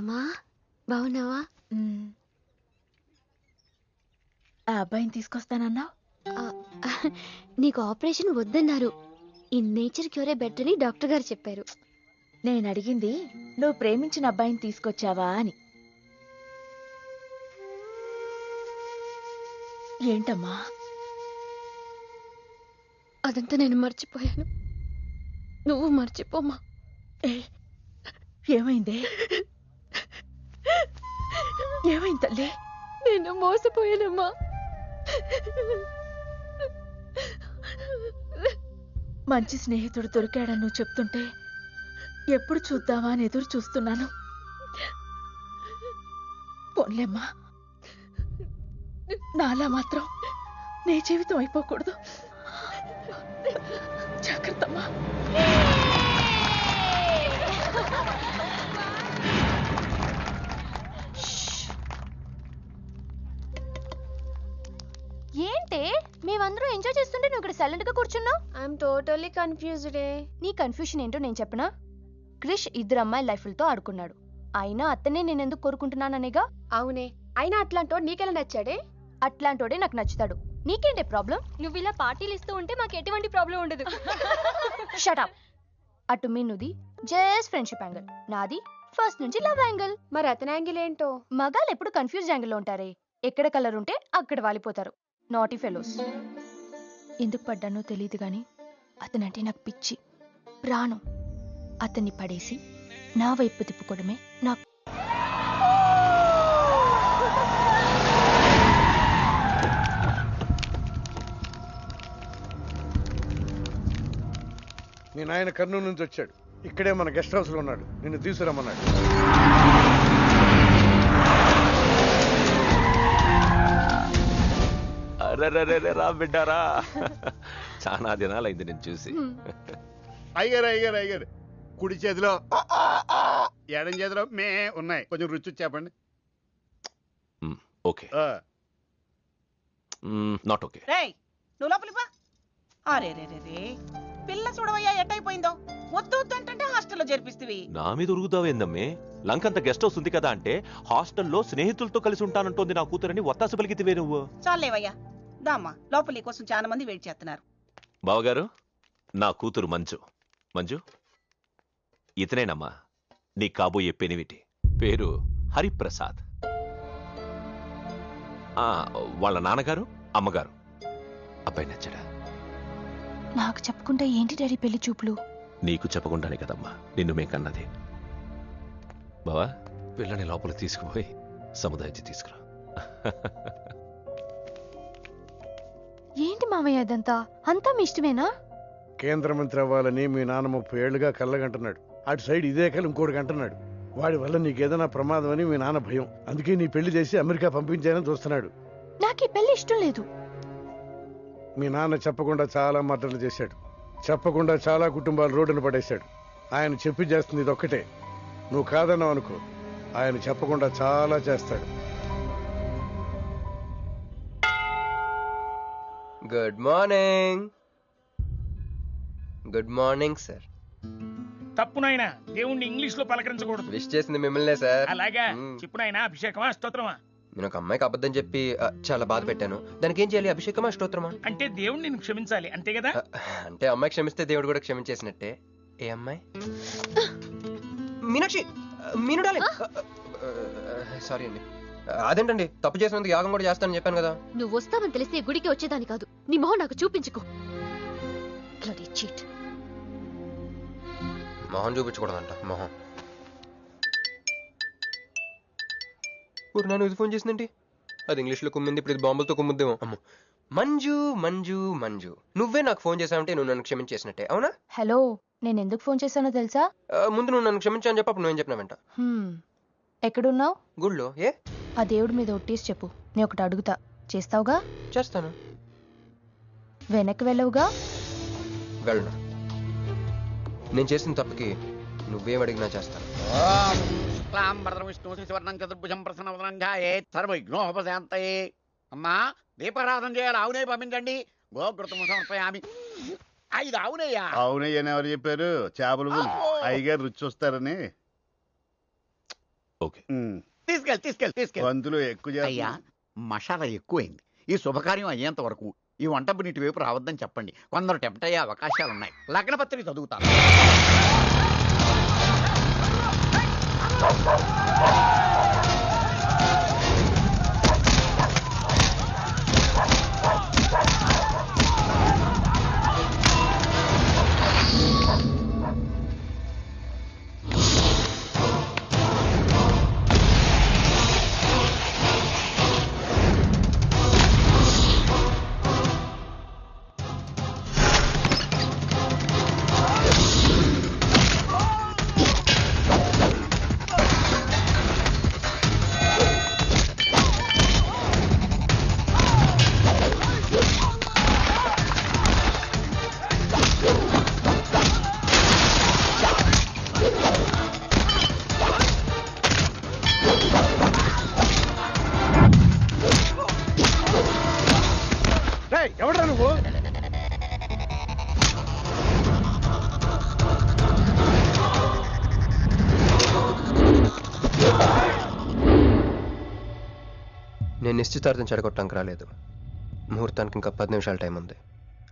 అమ్మా బాగున్నావా? ఆ అబ్బాయిని తీసుకొస్తానన్నావు. నీకు ఆపరేషన్ వద్దన్నారు. ఈ నేచర్ క్యూరే బెటర్ అని డాక్టర్ గారు చెప్పారు. నేను అడిగింది నువ్వు ప్రేమించిన అబ్బాయిని తీసుకొచ్చావా అని. ఏంటమ్మా? అదంతా నేను మర్చిపోయాను. నువ్వు మర్చిపోమ్మా. ఏమైంది? ఏమైంది తల్లి? నేను మోసపోయానమ్మా. మంచి స్నేహితుడు దొరికాడని నువ్వు చెప్తుంటే ఎప్పుడు చూద్దామా అని ఎదురు చూస్తున్నాను. పోన్లేమ్మా, నాలా మాత్రం నీ జీవితం అయిపోకూడదు. జాగ్రత్తమ్మా. ఏంటే మేమందరం ఎంజాయ్ చేస్తుంటే నువ్వు ఇక్కడ సైలెంట్ గా కూర్చున్నావు? I'm totally confused. నీ కన్ఫ్యూషన్ ఏంటో నేను చెప్పనా? క్రిష్ ఇద్దరు అమ్మాయి లైఫ్లతో ఆడుకున్నాడు. అయినా అతనే నేను ఎందుకు కోరుకుంటున్నాననేగా. అవునే, అయినా అట్లాంటో నీకెలా నచ్చాడే? అట్లాంటోడే నాకు నచ్చుతాడు. నీకేంటే ప్రాబ్లం? నువ్వు ఇలా పార్టీలు ఇస్తూ ఉంటే మాకు ఎటువంటి ప్రాబ్లం ఉండదు. షటప్. అటు మీనుది జస్ట్ ఫ్రెండ్షిప్ యాంగిల్, నాది ఫస్ట్ నుంచి లవ్ యాంగిల్. మరి అతని యాంగిల్ ఏంటో? మగాళ్ళు ఎప్పుడు కన్ఫ్యూజ్ యాంగిల్లో ఉంటారే. ఎక్కడ కలర్ ఉంటే అక్కడ వాలిపోతారు. Naughty fellows. ఎందుకు పడ్డానో తెలియదు గాని అతనంటే నాకు పిచ్చి, ప్రాణం. అతన్ని పడేసి నా వైపు తిప్పుకోవడమే నాకు. మీ నాయన కర్నూలు నుంచి వచ్చాడు. ఇక్కడే మన గెస్ట్ హౌస్ లో ఉన్నాడు. నిన్ను తీసుకురమ్మన్నాడు. రా బిడ్డారా, చాలా దినాలైంది నేను చూసి. అయ్యారు అయ్యారు అయ్యారు. కుడి చేతిలో ఎడం చేతిలో మే ఉన్నాయి. కొంచెం రుచి చెప్పండి. Okay, not okay. నువ్వు లోపలికి బా. అరే రే రే రే, పిల్ల చూడవయ్యా ఎట్టయిపోయిందో. వద్దు వద్దు అంటే హాస్టల్లో చేర్పిస్తవి. నా మీద ఉరుగుతావేందమ్మే? లంకంత గెస్ట్ హౌస్ ఉంది కదా అంటే హాస్టల్లో స్నేహితులతో కలిసి ఉంటానంటోంది నా కూతురని ఒత్తాసు పలికితివే నువ్వు. చాలేవయ్యా, దామ్మా లోపలి కోసం చాలా మంది వెయిట్ చేస్తున్నారు. బావగారు, నా కూతురు మంజు. మంజు, ఇతనేనమ్మా నీ కాబోయే పెనివిటి. పేరు హరిప్రసాద్. వాళ్ళ నాన్నగారు అమ్మగారు. అబ్బాయి నచ్చడా? నాకు చెప్పకుండా ఏంటి డాడీ పెళ్లి చూపులు? నీకు చెప్పకుండానే కదమ్మా నిన్ను మేం కన్నది. బావా, పిల్లని లోపల తీసుకుపోయి సముదాయించి తీసుకురా. ఏంటి మామయ్య అదంతా? అంతా మీ ఇష్టమేనా? కేంద్ర మంత్రి అవ్వాలని మీ నాన్న 30 ఏళ్లుగా కళ్ళగంటున్నాడు. అటు సైడ్ ఇదే కళ్ళు ఇంకోటికి అంటున్నాడు. వాడి వల్ల నీకేదైనా ప్రమాదం అని మీ నాన్న భయం. అందుకే నీ పెళ్లి చేసి అమెరికా పంపించాలని చూస్తున్నాడు. నాకు ఈ పెళ్లి ఇష్టం లేదు. మీ నాన్న చెప్పకుండా చాలా మర్డర్లు చేశాడు. చెప్పకుండా చాలా కుటుంబాలు రోడ్డును పడేశాడు. ఆయన చెప్పి చేస్తుంది ఇదొక్కటే. నువ్వు కాదన్నావు అనుకో, ఆయన చెప్పకుండా చాలా చేస్తాడు. Good morning. Good morning sir. తప్పు నాయనా, దేవుణ్ణి ఇంగ్లీష్ లో పలకరించకూడదు. విష్ చేసింది మిమ్మల్నే సార్. అలాగా చెప్పు నాయనా. అభిషేకమా స్తోత్రమా? నేను ఒక అమ్మాయికి అబద్ధం చెప్పి చాలా బాధ పెట్టాను. దానికి ఏం చేయాలి? అభిషేకమా స్తోత్రమా? అంటే దేవుణ్ణి నిన్ను క్షమించాలి అంతే కదా? అంటే అమ్మాయి క్షమిస్తే దేవుడు కూడా క్షమించేసినట్టే. ఏ అమ్మాయి? మీనాక్షి. మీనుడాలి. సారీ అండి. అదేంటండి, తప్పు చేసినందుకు యాగం కూడా చేస్తానని చెప్పాను కదా. నువ్వు వస్తావని తెలిస్తే గుడికి వచ్చేదాని కాదు. నీ మొహం నాకు చూపించుకో. మొహం చూపించకూడదంట. మొహం. నన్ను ఇది ఫోన్ చేసిందేంటి? అది ఇంగ్లీష్లో కుమ్మింది, ఇప్పుడు ఇది బాంబులతో కుమ్ముద్దేమో. అమ్మో. మంజు మంజు మంజు, నువ్వే నాకు ఫోన్ చేసావంటే నువ్వు నన్ను క్షమించేసినట్టే, అవునా? హలో, నేను ఎందుకు ఫోన్ చేశానో తెలుసా? ముందు నువ్వు నన్ను క్షమించాను చెప్పు, నువ్వేం చెప్పినావంట. ఎక్కడున్నావు? గుళ్ళో. ఏ? ఆ దేవుడి మీద ఒట్టేసి చెప్పు. నేను ఒకటి అడుగుతా, చేస్తావుగా? చేస్తాను. వెనక్కి వెళ్ళవుగా? వెళ్ళను. నేను చేసిన తప్పుకి నువ్వేం అడిగినా చేస్తాను. అమ్మా, దీపారాధన చేయాలి. ఆవునే పంపించండి. గోకృతం సమర్పయామి. 5 ఆవునయ్యా. ఆవునయ్య అని ఎవరు చెప్పారు? చేపలు అయ్యగారు రుచి చూస్తారని. ఓకే. తీసుకెళ్ళి అందులో ఎక్కువ అయ్యా మసాలా ఎక్కువైంది. ఈ శుభకార్యం అయ్యేంత వరకు ఈ వంట నీటి వైపు రావద్దని చెప్పండి. కొందరు టెంప్ట్ అయ్యే అవకాశాలున్నాయి. లగ్న పత్రిక చదువుతాను. ఎవడ్రా నువ్వు? నేను నిశ్చితార్థం చెడగొట్టడానికి రాలేదు. ముహూర్తానికి ఇంకా 10 నిమిషాల టైం ఉంది.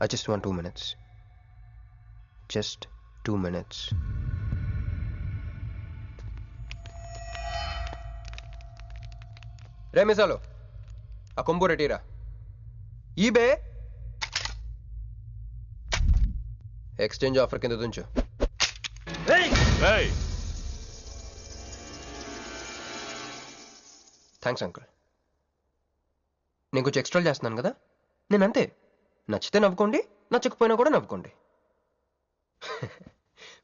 I just want 2 minutes. Just 2 minutes. రే మిసాలు, ఆ కొంబు రెటీరా. ఈబే ఎక్స్చేంజ్ ఆఫర్ కింద తుంచు. Thanks uncle. నేను కొంచెం ఎక్స్ట్రా చేస్తున్నాను కదా, నేను అంతే. నచ్చితే నవ్వుకోండి, నచ్చకపోయినా కూడా నవ్వుకోండి.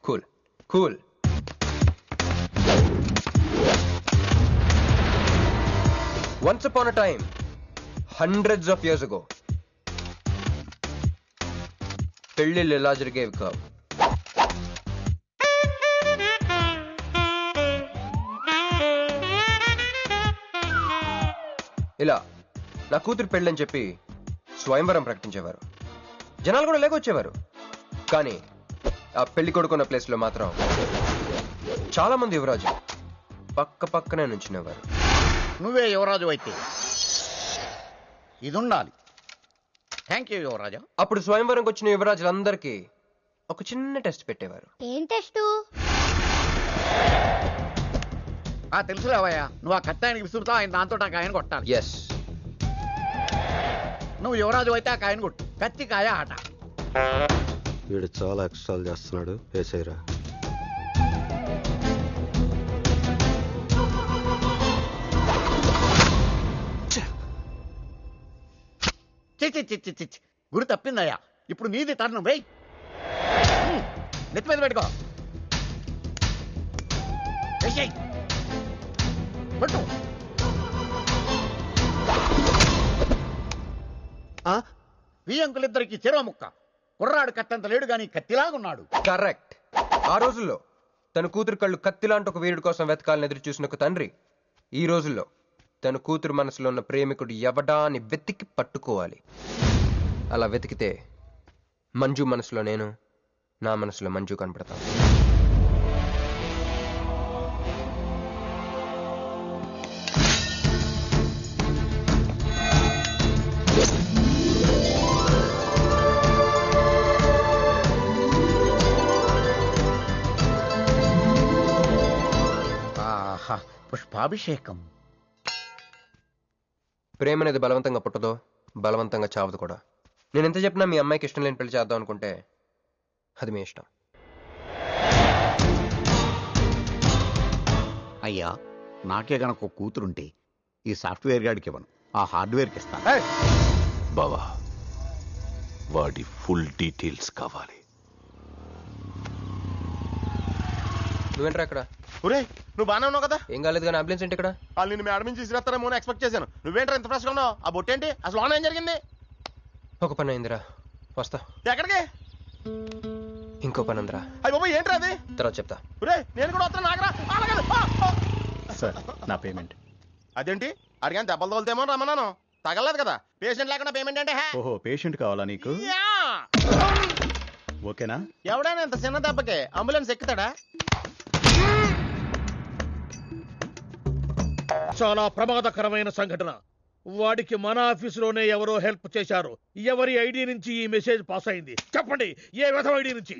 Cool cool. Once upon a time, hundreds of years ago, పెళ్ళిళ్ళు ఎలా జరిగేవి కావు. ఇలా నా కూతురు పెళ్ళని చెప్పి స్వయంవరం ప్రకటించేవారు. జనాలు కూడా లేకొచ్చేవారు. కానీ ఆ పెళ్లి కొడుకున్న ప్లేస్లో మాత్రం చాలా మంది యువరాజు పక్క పక్కనే నుంచునేవారు. నువ్వే యువరాజు అయితే ఇది ఉండాలి. థ్యాంక్ యూ యువరాజా. అప్పుడు స్వయంవరంకి వచ్చిన యువరాజులందరికీ ఒక చిన్న టెస్ట్ పెట్టేవారు. ఏం టెస్టు? తెలుసులేవయ్యా, నువ్వు ఆ కత్తాయనికి విసురుతావు, ఆయన దాంతో ఆ కాయను కొట్టాలి. ఎస్. నువ్వు యువరాజు అయితే ఆ కాయను కొట్టు. కత్తి కాయ ఆట. వీడు చాలా ఎక్స్ట్రాలు చేస్తున్నాడు. వేసేయరా. చిచ్చి గురి తప్పిందయ్యా. ఇప్పుడు నీది టర్న్. వెయ్యి, నెత్తి మీద పెట్టుకో. వేసేయ్, పట్టు. ఈ అంకులిద్దరికి చెరవ ముక్క. కుర్రాడు కత్తంత లేడు గాని కత్తిలాగున్నాడు. కరెక్ట్. ఆ రోజుల్లో తన కూతురు కళ్ళు కత్తిలాంటి ఒక వీరుడి కోసం వెతకాలని ఎదురు చూసిన ఒక తండ్రి ఈ రోజుల్లో తన కూతురు మనసులో ఉన్న ప్రేమికుడు ఎవడా అని వెతికి పట్టుకోవాలి. అలా వెతికితే మంజు మనసులో నేను, నా మనసులో మంజు కనపడతాను. పుష్పాభిషేకం. ప్రేమ అనేది బలవంతంగా పుట్టదో, బలవంతంగా చావదు కూడా. నేను ఎంత చెప్పినా మీ అమ్మాయికి ఇష్టం లేని పెళ్లి చేద్దాం అనుకుంటే అది మీ ఇష్టం. అయ్యా, నాకే గనక ఒక కూతురుంటే ఈ సాఫ్ట్వేర్ గాడికి ఇవ్వను, ఆ హార్డ్వేర్కి ఇస్తాను. బావా, వాడి ఫుల్ డీటెయిల్స్ కావాలి. నువ్వేంట్రా ఇక్కడ? ఒరే, నువ్వు బాగానే ఉన్నావు కదా? ఏం కాలేదు కానీ అంబులెన్స్ ఏంటి ఇక్కడ? వాళ్ళు నిన్ను మేడం నుంచి తీసుకురాస్తారేమో అని ఎక్స్పెక్ట్ చేశాను. నువ్వేంట్రా ఇంత ఫ్రెష్గా ఉన్నావు? ఆ బొట్టేంటి? అసలు లోన్ ఏం జరిగింది? ఒక పని అయిందిరా, వస్తా. ఎక్కడికి? ఇంకో పని ఉందిరా. అయ్యి బాబు, ఏంట్రా అది? తర్వాత చెప్తా. ఒరే, నేను కూడా వస్తాను. నాగరా సార్, నా పేమెంట్. అదేంటి? అడిగాను దెబ్బలు తోలుతేమో రమ్మన్నాను. తగలేదు కదా. పేషెంట్ లేకుండా పేమెంట్ అంటే? ఓహో, పేషెంట్ కావాలా నీకు? ఓకేనా? ఎవడైనా ఇంత చిన్న దెబ్బకి అంబులెన్స్ ఎక్కుతాడా? చాలా ప్రమాదకరమైన సంఘటన. వాడికి మన ఆఫీసులోనే ఎవరో హెల్ప్ చేశారు. ఎవరి ఐడి నుంచి ఈ మెసేజ్ పాస్ అయింది చెప్పండి? ఏ విధం ఐడి నుంచి?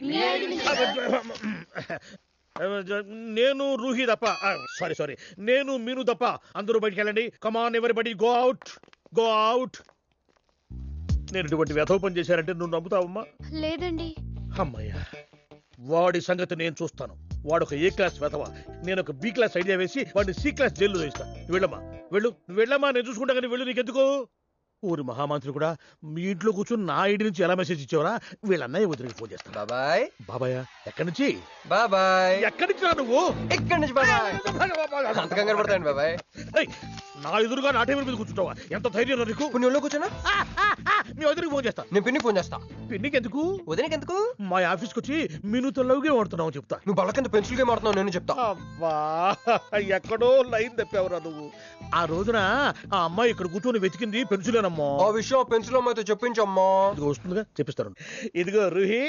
నేను రూహి తప్ప, సారీ నేను మీను తప్ప అందరూ బయటికి వెళ్ళండి. Come on everybody go out, go out. నేను ఇటువంటి వ్యధవ పని చేశానంటే నువ్వు నమ్ముతావమ్మా? లేదండి. అమ్మయ్యా, వాడి సంగతి నేను చూస్తాను. వాడు ఒక ఏ క్లాస్ వెధవ, నేను ఒక బి క్లాస్ ఐడియా వేసి వాడిని సి క్లాస్ జైల్లో వేస్తాను. వెళ్ళమ్మా, వెళ్ళు, వెళ్ళమ్మా, నేను చూసుకుంటా. కానీ వెళ్ళు, నీకెందుకు? ఊరి మహామంత్రి కూడా మీ ఇంట్లో కూర్చొని నా ఐడి నుంచి ఎలా మెసేజ్ ఇచ్చేవరా? వీళ్ళన్నయ్య వదిలికి ఫోన్ చేస్తాను. బాబాయ్. బాబాయ్ ఎక్కడి నుంచి? బాబాయ్. ఎక్కడి నుంచి రా నువ్వు? ఇక్కడి నుంచి బాబాయ్. అంత కంగారు పడతాయండి బాబాయ్. నా ఎదురుగా నా టేబుల్ మీద కూర్చుంటావా? ఎంత ధైర్యం నీకు? పుణ్యంలో కూర్చున్నా మీ వదిలికి ఫోన్ చేస్తా. నేను పిన్నికి ఫోన్ చేస్తా. పిన్నికి ఎందుకు? వదినకి ఎందుకు? మా ఆఫీస్కి వచ్చి మీనుతో లవ్ గేమ్ ఆడుతున్నావు చెప్తా. నువ్వు బళ్ళ కింద పెన్సిల్ గేమ్ ఆడుతున్నావు నేను చెప్తా. అబ్బా, ఎక్కడో లైన్ తప్పావురా నువ్వు. ఆ రోజున ఆ అమ్మాయి ఇక్కడ కూర్చొని వెతికింది పెన్సిలేనమ్మా. ఆ విషయం పెన్సిల్ అమ్మాయితో చెప్పించమ్మా. వస్తుందిగా, చెప్పిస్తాను. ఇదిగో రూహి,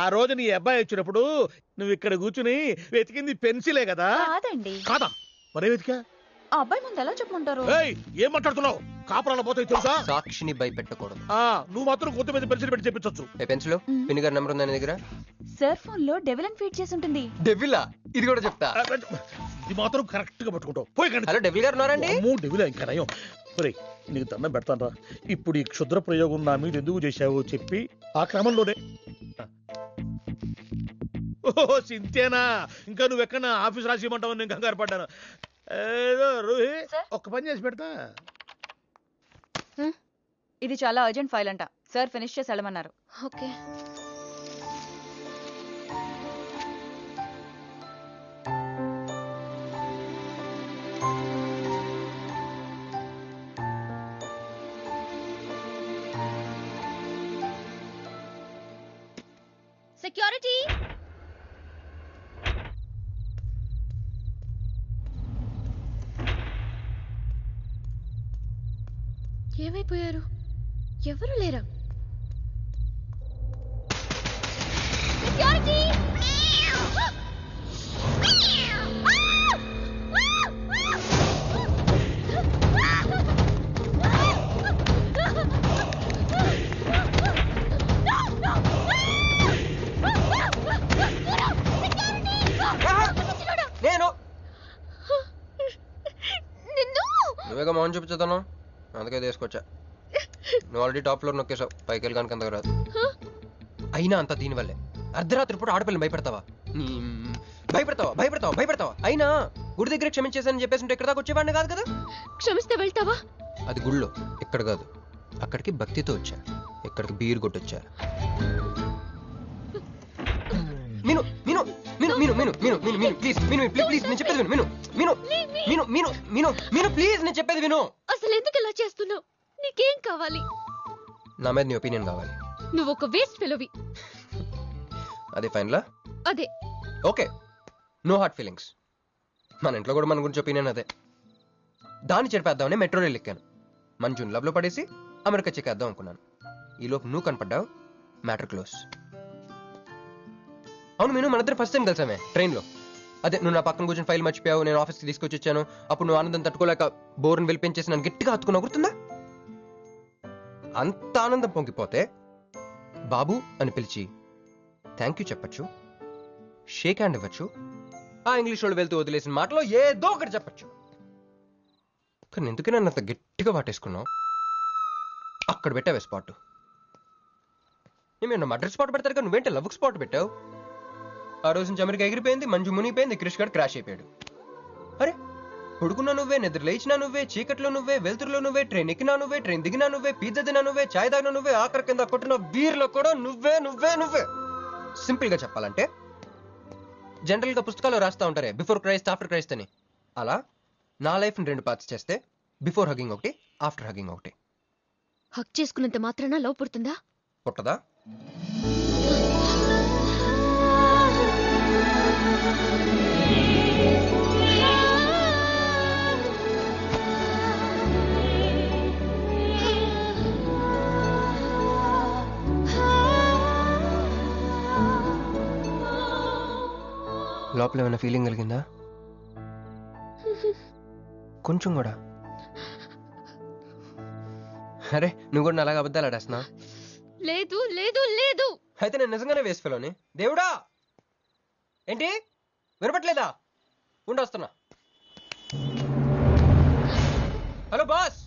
ఆ రోజు నీ అబ్బాయి వచ్చినప్పుడు నువ్వు ఇక్కడ కూర్చుని వెతికింది పెన్సిలే కదా? కాదండి. కాదా? మరే వెతికా? ఆ అబ్బాయి ముందు ఎలా చెప్పమంటారు? ఏం మాట్లాడుతున్నావు? కాపురాల పోతాయి తెలుసా? సాక్షిని భయపెట్టకూడదు. నువ్వు మాత్రం కొత్త మీద పెన్సిల్ పెట్టి చెప్పించచ్చు. పెన్సిల్ పిన్ని గారి నెంబర్ ఉందా నీ దగ్గర? సార్ ఫోన్ లో డెవిల్ అని ఫీడ్ చేసి ఉంటుంది. డెవిలా? ఇది కూడా చెప్తా. ఇది మాత్రం కరెక్ట్ గా పట్టుకుంటావు. పోయి కండి. హలో, డెవిల్ గారు ఉన్నారండి? డెవిలా ఇంకా నయం. నీకు దండం పెడతాను రా. ఇప్పుడు ఈ క్షుద్ర ప్రయోగం నా మీద ఎందుకు చేశావో చెప్పి ఆ క్రమంలోనే. ఓహో, సింతేనా? ఇంకా నువ్వెక్కడ ఆఫీస్ రాసిమంటావు? నేను కంగారు పడ్డాను. ఏదో రూహి, ఒక్క పని చేసి పెడతా. ఇది చాలా అర్జెంట్ ఫైల్ అంట. సార్ ఫినిష్ చేసి వెళ్ళమన్నారు. ఓకే. సెక్యూరిటీ, ఏమైపోయారు? ఎవరు లేరా? సెక్యూరిటీ, నేను నువ్వేగా మౌన్ చూపించుతాను, అందుకే తీసుకొచ్చా. నువ్వు ఆల్రెడీ టాప్ ఫ్లోర్ నొక్కేసావు, పైకి వెళ్ళి కనుక అంతకు రాదు. అయినా అంత దీనివల్లే అర్ధరాత్రి పూట ఆడపిల్లని భయపెడతావా? భయపెడతావా భయపెడతావా భయపెడతావా? అయినా గుడి దగ్గర క్షమించేసానని చెప్పేసి ఉంటే ఇక్కడ దాకా వచ్చేవాడిని కాదు కదా. క్షమిస్తే వెళ్తావా? అది గుళ్ళో, ఇక్కడ కాదు. అక్కడికి భక్తితో వచ్చా, ఇక్కడికి బీరు కొట్టొచ్చా. మీను మీను మీను మీను మీను మీను మీను మీను ప్లీజ్, మీను ప్లీజ్ నేను చెప్పేది విను. మీను మీను మీను మీను మీను ప్లీజ్ నేను చెప్పేది విను. అసలు ఎందుకు ఇలా చేస్తున్నావు? నీకేం కావాలి? నా మీద నీ ఒపీనియన్ కావాలి. నువ్వు ఒక వేస్ట్ ఫెలోవి. అదే ఫైనలా? అదే. Okay, no heart feelings. మన ఇంట్లో కూడా మన గురించి ఒపీనియన్ అదే. దాన్ని చెరిపేద్దామని మెట్రో రైల్ ఎక్కాను. మంజుని లవ్లో పడేసి అమెరికా చెక్కేద్దాం అనుకున్నాను. ఈలోపు నువ్వు కనపడ్డావు, మ్యాటర్ క్లోజ్. అవును మీను, మన ఇద్దరు ఫస్ట్ టైం కలిసామే ట్రైన్లో. అదే నువ్వు నా పక్కన కూర్చొని ఫైల్ మర్చిపోయావు, నేను ఆఫీస్కి తీసుకొచ్చి వచ్చాను. అప్పుడు నువ్వు ఆనందం తట్టుకోలేక బోర్ని వెళ్ళిపించేసి నన్ను గట్టిగా హత్తుకున్నా, గుర్తుందా? అంత ఆనందం పొంగిపోతే బాబు అని పిలిచి థ్యాంక్ యూ చెప్పచ్చు, షేక్ హ్యాండ్ ఇవ్వచ్చు, ఆ ఇంగ్లీష్ వాళ్ళు వెళ్తూ వదిలేసిన మాటలో ఏదో ఒకటి చెప్పచ్చు. కానీ ఎందుకు నన్ను అంత గట్టిగా వాటేసుకున్నావు? అక్కడ పెట్టావే స్పాట్. ఏమన్నా మర్డర్ స్పాట్ పెడతారు కదా, నువ్వేంటే లవ్ స్పాట్ పెట్టావు. ఆ రోజు నుంచి అమెరికా ఎగిరిపోయింది, మంజు మునిగిపోయింది, క్రిష్ గారు క్రాష్ అయిపోయాడు. అరే పడుకున్నా నువ్వే, నిద్ర లేచినా నువ్వే, చీకట్లో నువ్వే, వెలుతురులో నువ్వే, ట్రైన్ ఎక్కినా నువ్వే, ట్రైన్ దిగినా నువ్వే, పిజ్జా తినా నువ్వే, చాయ్ తాగినా నువ్వే, ఆఖరి కింద కొట్టిన బీర్లో కూడా నువ్వే నువ్వే నువ్వే. సింపుల్ గా చెప్పాలంటే జనరల్ గా పుస్తకాలు రాస్తా ఉంటారే బిఫోర్ క్రైస్ట్ ఆఫ్టర్ క్రైస్ట్ అని, అలా నా లైఫ్ ని 2 పార్ట్స్ చేస్తే బిఫోర్ హగింగ్ ఒకటి, ఆఫ్టర్ హగింగ్ ఒకటి. హక్ చేసుకున్నంత మాత్రాన లవ్ పుడుతుందా? పుట్టదా? లోపల ఏమైనా ఫీలింగ్ కలిగిందా? కొంచెం కూడా. అరే నువ్వు కూడా అలాగే అబద్ధాలు ఆడేస్తున్నా. లేదు లేదు లేదు. అయితే నేను నిజంగానే వేస్ట్ ఫెలోని. దేవుడా ఏంటి వినపట్లేదా? ఉండొస్తున్నా. హలో బాస్,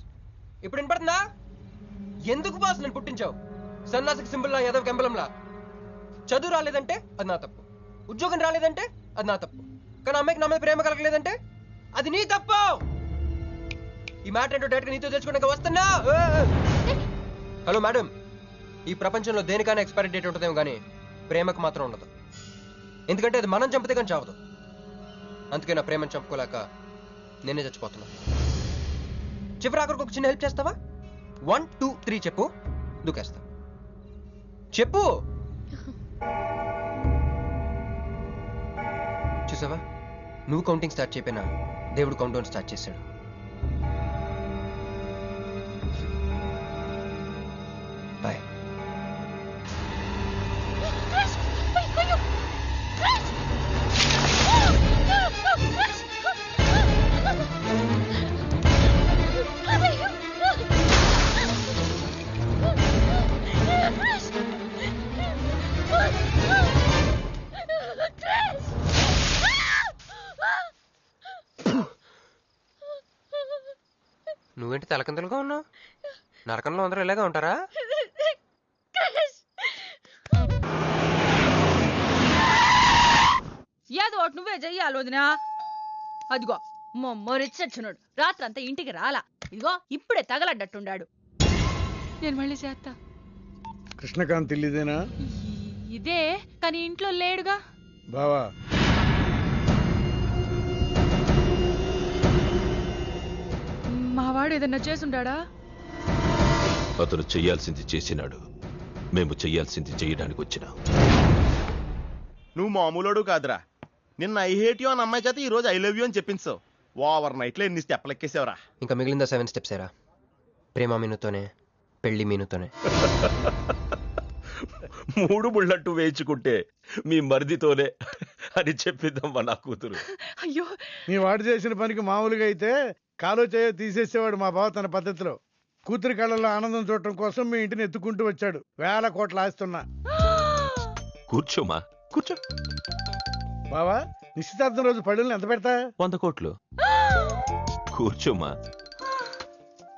ఇప్పుడు వినపడుతుందా? ఎందుకు బాస్ నేను పుట్టించావు? సన్నాసికి సింబల్ లా యాదవ్ కెంబలంలా. చదువు రాలేదంటే అది నా తప్పు, ఉద్యోగం రాలేదంటే అది నా తప్పు, కానీ అమ్మాయికి నా మీద ప్రేమ కలగలేదంటే అది నీ తప్పు. ఈ మ్యాటర్ ఏంటో డైరెక్ట్గా నీతో తెచ్చుకోవడానికి వస్తున్నా. హలో మేడం, ఈ ప్రపంచంలో దేనికైనా ఎక్స్పైరీ డేట్ ఉంటుందేమో కానీ ప్రేమకు మాత్రం ఉండదు. ఎందుకంటే అది మనం చంపితే కానీ చావదు. అందుకే నా ప్రేమను చంపుకోలేక నేనే చచ్చిపోతున్నా. చివరి ఆఖరికి ఒక చిన్న హెల్ప్ చేస్తావా? 1 2 3 చెప్పు, దూకేస్తా. చెప్పు. చూసావా, నువ్వు కౌంటింగ్ స్టార్ట్ చేయపోయినా దేవుడు కౌంట్ డౌన్ స్టార్ట్ చేశాడు. బాయ్. నువ్వేంటి తలకిందులుగా ఉన్నావు? నరకంలో అందరూ ఇలాగే ఉంటారా? ఏదో ఒకటి నువ్వే చెయ్యాలి వదినా. అదిగో మొమ్మరిచ్చచ్చున్నాడు, రాత్రంతా ఇంటికి రాలా. ఇదిగో ఇప్పుడే తగలడ్డట్టుండాడు. నేను మళ్ళీ చేస్తా. కృష్ణకాంత్ ఇల్లుదేనా? ఇదే, కానీ ఇంట్లో లేడుగా. బావా మావాడు ఏదన్నా చేసుండాడా? అతను చెయ్యాల్సింది చేసినాడు, మేము చెయ్యాల్సింది చేయడానికి వచ్చినా. నువ్వు మామూలుడు కాదురా. నిన్న ఐ హేట్ యూ అని అమ్మాయి చేత ఈ రోజు ఐ లవ్ యూ అని చెప్పించావు. ఓవర్ నైట్ లో ఎన్ని స్టెప్లు ఎక్కేసావురా. ఇంకా మిగిలిందా 7 స్టెప్స్ ఏరా? ప్రేమ మీనుతోనే, పెళ్లి మీనుతోనే. 3 బుల్లట్టు వేయించుకుంటే మీ మరిదితోనే అని చెప్పిద్దమ్మా నా కూతురు. అయ్యో, మీ వాడు చేసిన పనికి మామూలుగా అయితే కాలో చేయ తీసేసేవాడు మా బావ తన పద్ధతిలో. కూతురి కళ్ళల్లో ఆనందం చూడటం కోసం మీ ఇంటిని ఎత్తుకుంటూ వచ్చాడు. 1000 కోట్లు ఆస్తున్నా. కూర్చోమా, కూర్చో. బావా, నిశ్చితార్థం రోజు పళ్ళుల్ని ఎంత పెడతా? 100 కోట్లు. కూర్చోమా.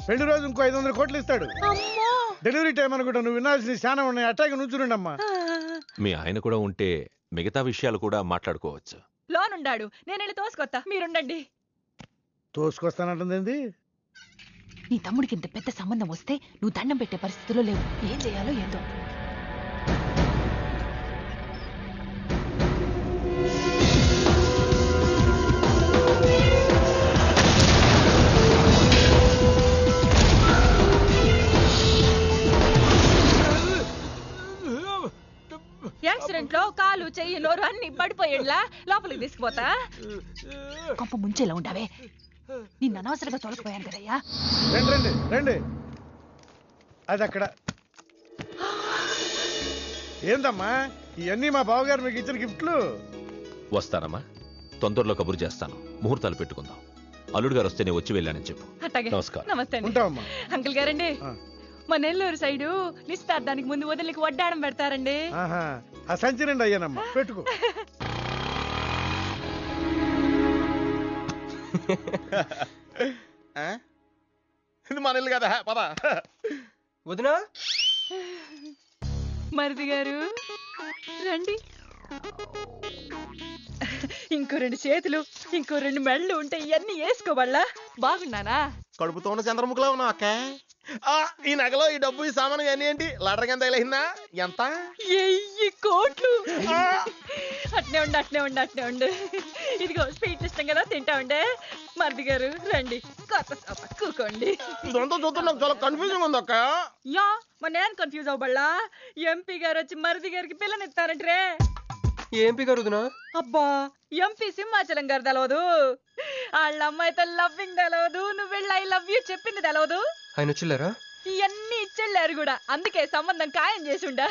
పెళ్లి రోజు ఇంకో 500 కోట్లు ఇస్తాడు. డెలివరీ టైం అనుకుంటా. నువ్వు వినాల్సిన చాలా ఉన్నాయి. అట్టాగే నుంచుండమ్మా. మీ ఆయన కూడా ఉంటే మిగతా విషయాలు కూడా మాట్లాడుకోవచ్చు. లోనుండాడు, నేను వెళ్ళి తోసుకొత్తా, మీరుండండి. తోసుకొస్తానంటుంది. నీ తమ్ముడికి ఇంత పెద్ద సంబంధం వస్తే నువ్వు దండం పెట్టే పరిస్థితిలో లేవు. ఏం చేయాలో ఏందో. యాక్సిడెంట్ లో కాలు చెయ్యి నోరు అన్ని పడిపోయేలా లోపలికి తీసుకుపోతా. కొంప ముంచేలా ఉండవే. నిన్ను అనవసరంగా తొలగిపోయాను కదయ్యా. రండి రండి రండి. అది అక్కడ. ఏందమ్మా ఇవన్నీ మా బావగారు మీకు ఇచ్చిన గిఫ్ట్లు? వస్తానమ్మా, తొందరలో కబురు చేస్తాను. ముహూర్తాలు పెట్టుకుందాం. అల్లుడు గారు వస్తే నేను వచ్చి వెళ్ళానని చెప్పు. అట్టాగే. నమస్కారం. నమస్తే అండి. ఉంటావమ్మా. అంకుల్ గారండి, మా నెల్లూరు సైడు నిశ్చితార్థానికి ముందు వదిలికి వడ్డాడం పెడతారండి. ఆ సంచి నిండి అయ్యానమ్మా, పెట్టుకో. ఇది మన ఇల్లు కదా, పద. వదినా, మరిది గారు రండి. ఇంకో 2 చేతులు, ఇంకో 2 మెళ్ళు ఉంటే ఇవన్నీ వేసుకోవాలా? బాగున్నానా? కడుపుతో ఉన్న చంద్రముఖిలో ఉన్నావు అక్క. ఈ నగలో ఈ డబ్బు ఈ సామాను ఇవన్నీ ఏంటి? లాటరీ ఎంత తగిలిందా? ఎంత? 1000 కోట్లు. అట్నే ఉండు, అట్నే ఉండు, అట్నే ఉండు. ఇదిగో స్వీట్ ఇష్టం కదా, తింటా ఉండే. మరిది గారు రండి, కొత్త సోఫ కూకోండి. ఇదంతా చూస్తే నాకు చాలా కన్ఫ్యూజింగ్ ఉంది అక్క. యా, మరి నేను కన్ఫ్యూజ్ అవ్వబల్లా. ఎంపీ గారు వచ్చి మరిది గారికి పిల్లనిస్తారంటే. ఏంపీ గారు వదినా? అబ్బా, ఎంపీ సింహాచలం గారు తెలవదు? వాళ్ళ అమ్మాయితో లవ్వింగ్ తెలవదు, నువ్వు వెళ్ళి ఐ లవ్ యూ చెప్పింది తెలవదు. ఆయన వచ్చిల్లారా? ఇవన్నీ ఇచ్చెళ్ళారు కూడా, అందుకే సంబంధం ఖాయం చేసి ఉండా.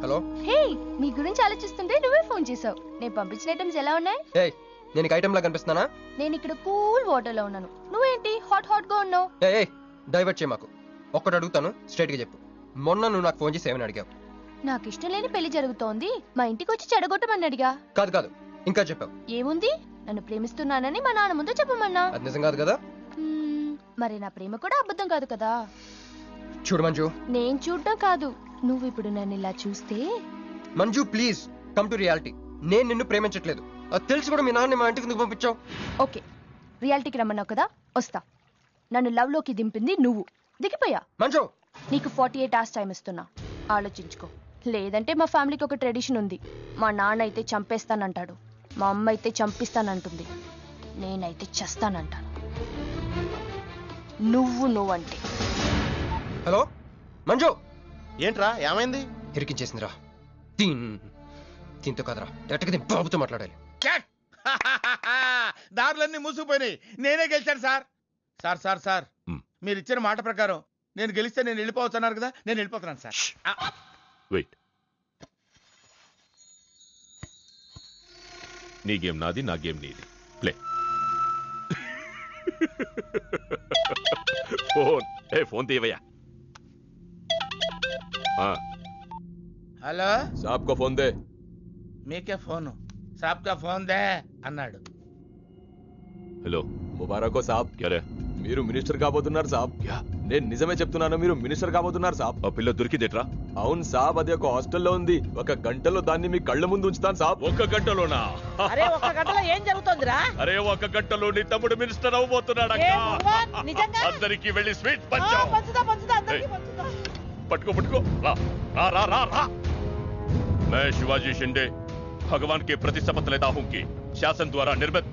హలో, హే, మీ గురించి ఆలోచిస్తుంటే నువ్వే ఫోన్ చేసావు. నేను పంపించిన ఐటమ్స్ ఎలా ఉన్నాయి? ఏయ్, నేను నీకు ఐటమ్ లా కనిపిస్తున్నానా? నేను ఇక్కడ కూల్ వాటర్ లో ఉన్నాను, నువ్వేంటి హాట్ హాట్ గా ఉన్నావు? ఏయ్, డైవర్ట్ చేయ మాకు. ఒక్కటి అడుగుతాను, స్ట్రైట్ గా చెప్పు. మొన్న నువ్వు నాకు ఫోన్ చేసి ఏమని అడిగావు? నాకు ఇష్టం లేని పెళ్లి జరుగుతోంది, మా ఇంటికి వచ్చి చెడగొట్టమని అడిగా. కాదు కాదు, ఇంకా చెప్పావు. ఏముంది, నన్ను ప్రేమిస్తున్నానని మా నాన్న ముందు చెప్పమన్నా. అది నిజం కాదు కదా? మరి నా ప్రేమ కూడా అబద్ధం కాదు కదా? చూడు మంజు. నేను చూడడం కాదు, నువ్వు ఇప్పుడు నన్ను ఇలా చూస్తే. Manju please come to reality. నేను నిన్ను ప్రేమించట్లేదు, అది తెలిసి కూడా మీ నాన్న మా ఇంటికి ఎందుకు పంపించావు? ఓకే, రియాలిటీకి రమ్మన్నావు కదా, వస్తా. నన్ను లవ్ లోకి దింపింది నువ్వు, దిగిపోయా. మంజు, నీకు 48 hours టైం ఇస్తున్నా, ఆలోచించుకో. లేదంటే మా ఫ్యామిలీకి ఒక ట్రెడిషన్ ఉంది, మా నాన్న అయితే చంపేస్తానంటాడు, మా అమ్మ అయితే చంపిస్తానంటుంది, నేనైతే చస్తానంటాను. నువ్వంటే. హలో మంజు. ఏంట్రా ఏమైంది? ఇరికించేసిందిరా. దీంతో కదరా, డైరెక్ట్గా దీని బాబుతో మాట్లాడాలి. దారులన్నీ మూసుకుపోయినాయి, నేనే గెలిచాను సార్. సార్ సార్ సార్ మీరు ఇచ్చిన మాట ప్రకారం నేను గెలిస్తే నేను వెళ్ళిపోవచ్చు అన్నారు కదా, నేను వెళ్ళిపోతున్నాను సార్. వెయిట్, నీ గేమ్ నాది, నా గేమ్ నీది. ప్లే. ఫోన్ తీయవయ్యా. హలో, సాబ్ కో ఫోన్ దే. మీకే ఫోను, సాబ్ కా ఫోన్ దే అన్నాడు. హలో, ముబారక్ సాబ్. క్యారే, మీరు మినిస్టర్ కాబోతున్నారు సాబ్. నేను నిజమే చెప్తున్నాను, మీరు మినిస్టర్ కాబోతున్నారు సాబ్. ఆ పిల్ల దొరికిందేట్రా? అవును సాబ్, అది ఒక హాస్టల్లో ఉంది. 1 గంటలో దాన్ని మీ కళ్ళ ముందు ఉంచుతాను సాబ్. 1 గంటలోనా? అరే 1 గంటలో ఏం జరుగుతుందిరా? అరే 1 గంటలో నీ తమ్ముడు మినిస్టర్ అవబోతున్నాడు. అందరికి వెళ్ళి స్వీట్ పంచుదా. పట్టుకో రా రా రా రా రా. मैं शिवाजी शिंदे भगवान के प्रति शपथ लेता हूं कि शासन द्वारा निर्मित।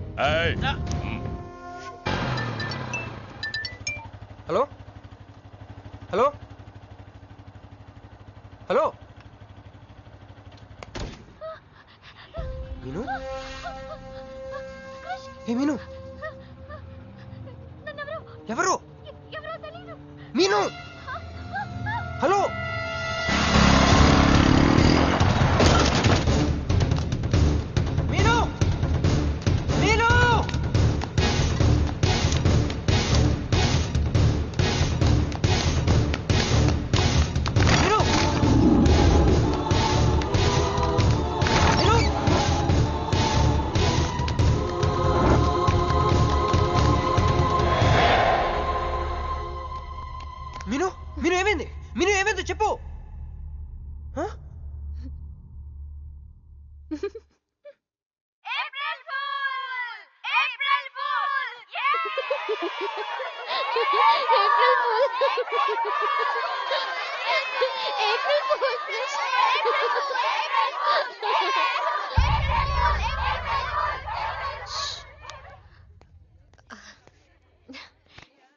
हेलो हेलो हेलो मीनू, हे मीनू, ఎవరు? మీను, హలో. చెప్పు.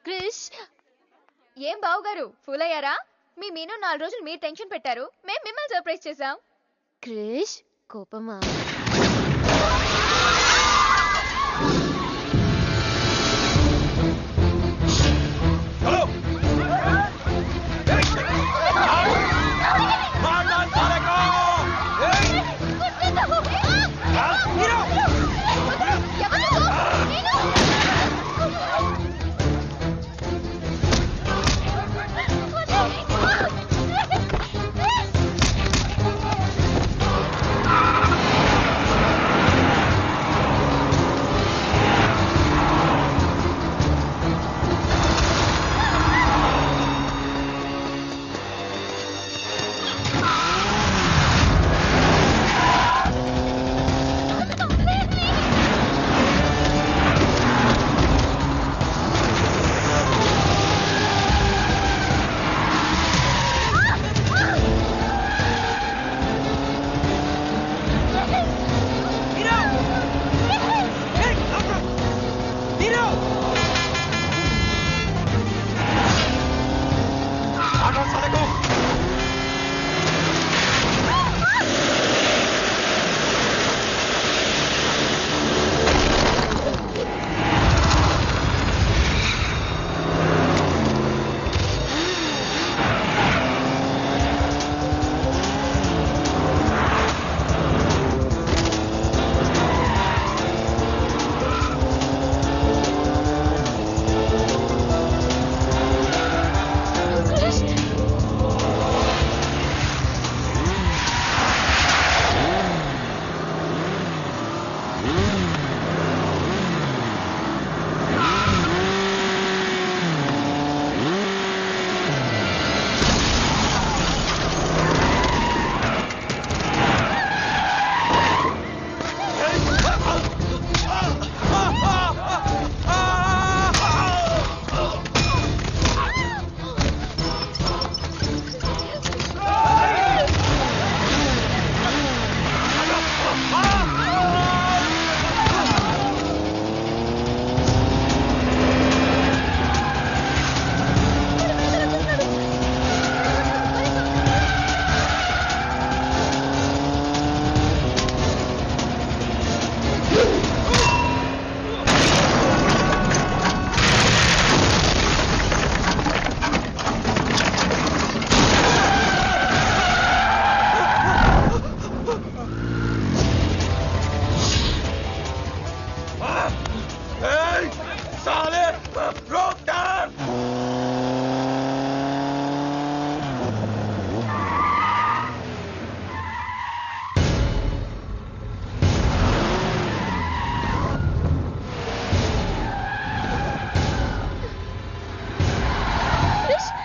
క్రిష్, ఏం బావగారు ఫూల్ అయ్యారా? మీ మీను 4 రోజులు మీరు టెన్షన్ పెట్టారు, మేము మిమ్మల్ని సర్ప్రైజ్ చేసాం. క్రిష్ కోపమా?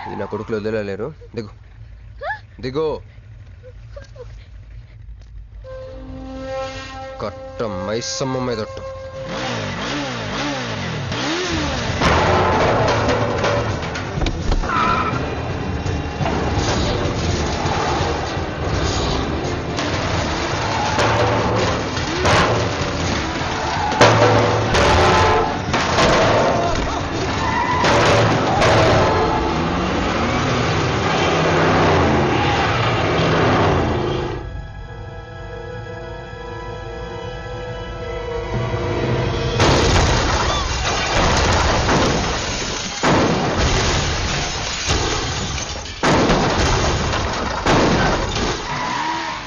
ఇది నా కొడుకులు వదిలేలేరు. దిగు దిగు. కట్ట మైసమ్మ మీదట్టు.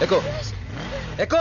ఎక్కు ఎక్కు.